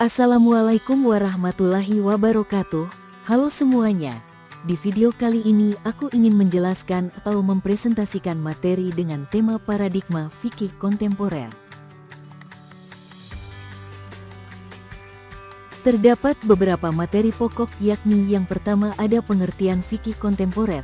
Assalamualaikum warahmatullahi wabarakatuh. Halo semuanya. Di video kali ini aku ingin menjelaskan atau mempresentasikan materi dengan tema paradigma fikih kontemporer. Terdapat beberapa materi pokok, yakni yang pertama ada pengertian fikih kontemporer,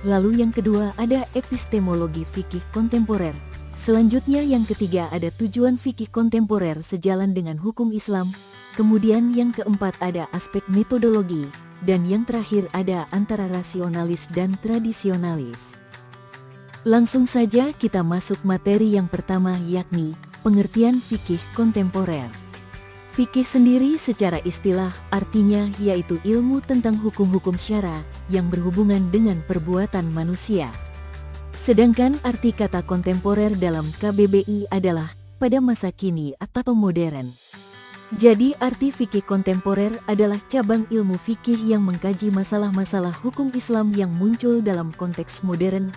lalu yang kedua ada epistemologi fikih kontemporer, selanjutnya yang ketiga ada tujuan fikih kontemporer sejalan dengan hukum Islam, kemudian yang keempat ada aspek metodologi, dan yang terakhir ada antara rasionalis dan tradisionalis. Langsung saja kita masuk materi yang pertama, yakni pengertian fikih kontemporer. Fikih sendiri secara istilah artinya yaitu ilmu tentang hukum-hukum syara yang berhubungan dengan perbuatan manusia. Sedangkan arti kata kontemporer dalam KBBI adalah pada masa kini atau modern. Jadi arti fikih kontemporer adalah cabang ilmu fikih yang mengkaji masalah-masalah hukum Islam yang muncul dalam konteks modern.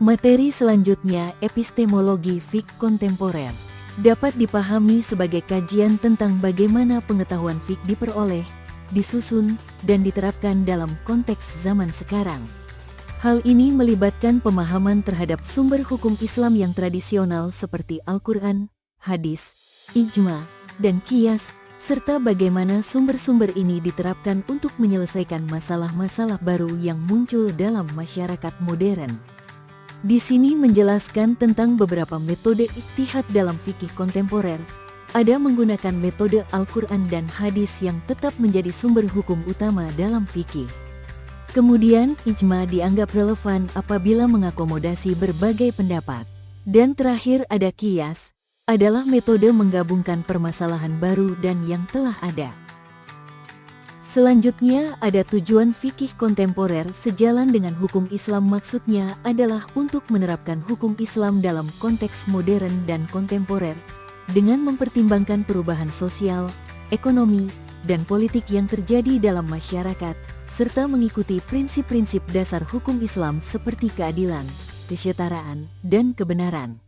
Materi selanjutnya, epistemologi fikih kontemporer, dapat dipahami sebagai kajian tentang bagaimana pengetahuan fikih diperoleh, disusun, dan diterapkan dalam konteks zaman sekarang. Hal ini melibatkan pemahaman terhadap sumber hukum Islam yang tradisional seperti Al-Quran, hadis, ijma, dan qiyas, serta bagaimana sumber-sumber ini diterapkan untuk menyelesaikan masalah-masalah baru yang muncul dalam masyarakat modern. Di sini menjelaskan tentang beberapa metode ijtihad dalam fikih kontemporer. Ada menggunakan metode Al-Quran dan hadis yang tetap menjadi sumber hukum utama dalam fikih. Kemudian, ijma dianggap relevan apabila mengakomodasi berbagai pendapat. Dan terakhir ada qiyas, adalah metode menggabungkan permasalahan baru dan yang telah ada. Selanjutnya ada tujuan fikih kontemporer sejalan dengan hukum Islam, maksudnya adalah untuk menerapkan hukum Islam dalam konteks modern dan kontemporer dengan mempertimbangkan perubahan sosial, ekonomi, dan politik yang terjadi dalam masyarakat, serta mengikuti prinsip-prinsip dasar hukum Islam seperti keadilan, kesetaraan, dan kebenaran.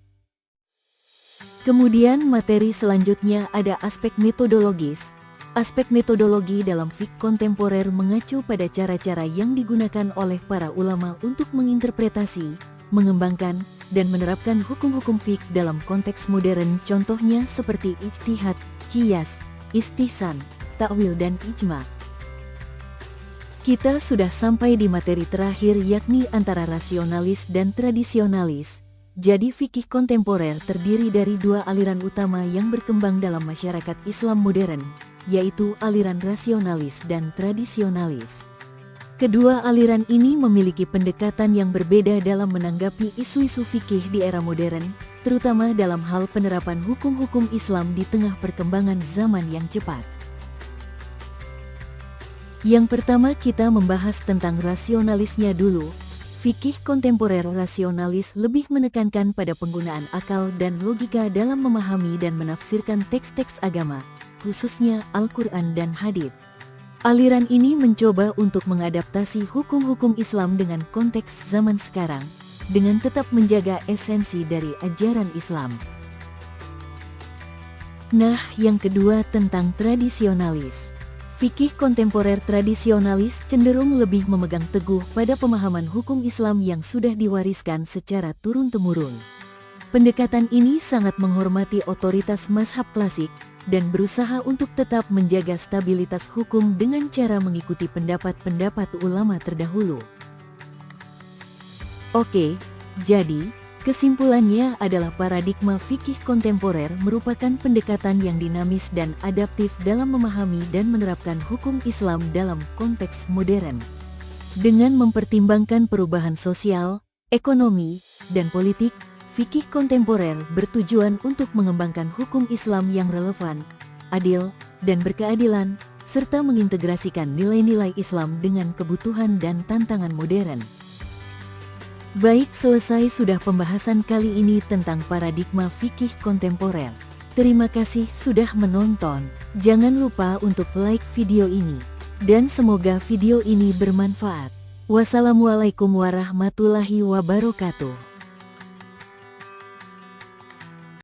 Kemudian materi selanjutnya ada aspek metodologis. Aspek metodologi dalam fikih kontemporer mengacu pada cara-cara yang digunakan oleh para ulama untuk menginterpretasi, mengembangkan, dan menerapkan hukum-hukum fikih dalam konteks modern, contohnya seperti ijtihad, qiyas, istihsan, takwil, dan ijma. Kita sudah sampai di materi terakhir, yakni antara rasionalis dan tradisionalis. Jadi fikih kontemporer terdiri dari dua aliran utama yang berkembang dalam masyarakat Islam modern, yaitu aliran rasionalis dan tradisionalis. Kedua aliran ini memiliki pendekatan yang berbeda dalam menanggapi isu-isu fikih di era modern, terutama dalam hal penerapan hukum-hukum Islam di tengah perkembangan zaman yang cepat. Yang pertama kita membahas tentang rasionalisnya dulu. Fikih kontemporer rasionalis lebih menekankan pada penggunaan akal dan logika dalam memahami dan menafsirkan teks-teks agama, khususnya Al-Quran dan hadits. Aliran ini mencoba untuk mengadaptasi hukum-hukum Islam dengan konteks zaman sekarang, dengan tetap menjaga esensi dari ajaran Islam. Nah, yang kedua tentang tradisionalis. Fikih kontemporer tradisionalis cenderung lebih memegang teguh pada pemahaman hukum Islam yang sudah diwariskan secara turun-temurun. Pendekatan ini sangat menghormati otoritas mazhab klasik dan berusaha untuk tetap menjaga stabilitas hukum dengan cara mengikuti pendapat-pendapat ulama terdahulu. Oke, jadi kesimpulannya adalah paradigma fikih kontemporer merupakan pendekatan yang dinamis dan adaptif dalam memahami dan menerapkan hukum Islam dalam konteks modern. Dengan mempertimbangkan perubahan sosial, ekonomi, dan politik, fikih kontemporer bertujuan untuk mengembangkan hukum Islam yang relevan, adil, dan berkeadilan, serta mengintegrasikan nilai-nilai Islam dengan kebutuhan dan tantangan modern. Baik, selesai sudah pembahasan kali ini tentang paradigma fikih kontemporer. Terima kasih sudah menonton. Jangan lupa untuk like video ini. Dan semoga video ini bermanfaat. Wassalamualaikum warahmatullahi wabarakatuh.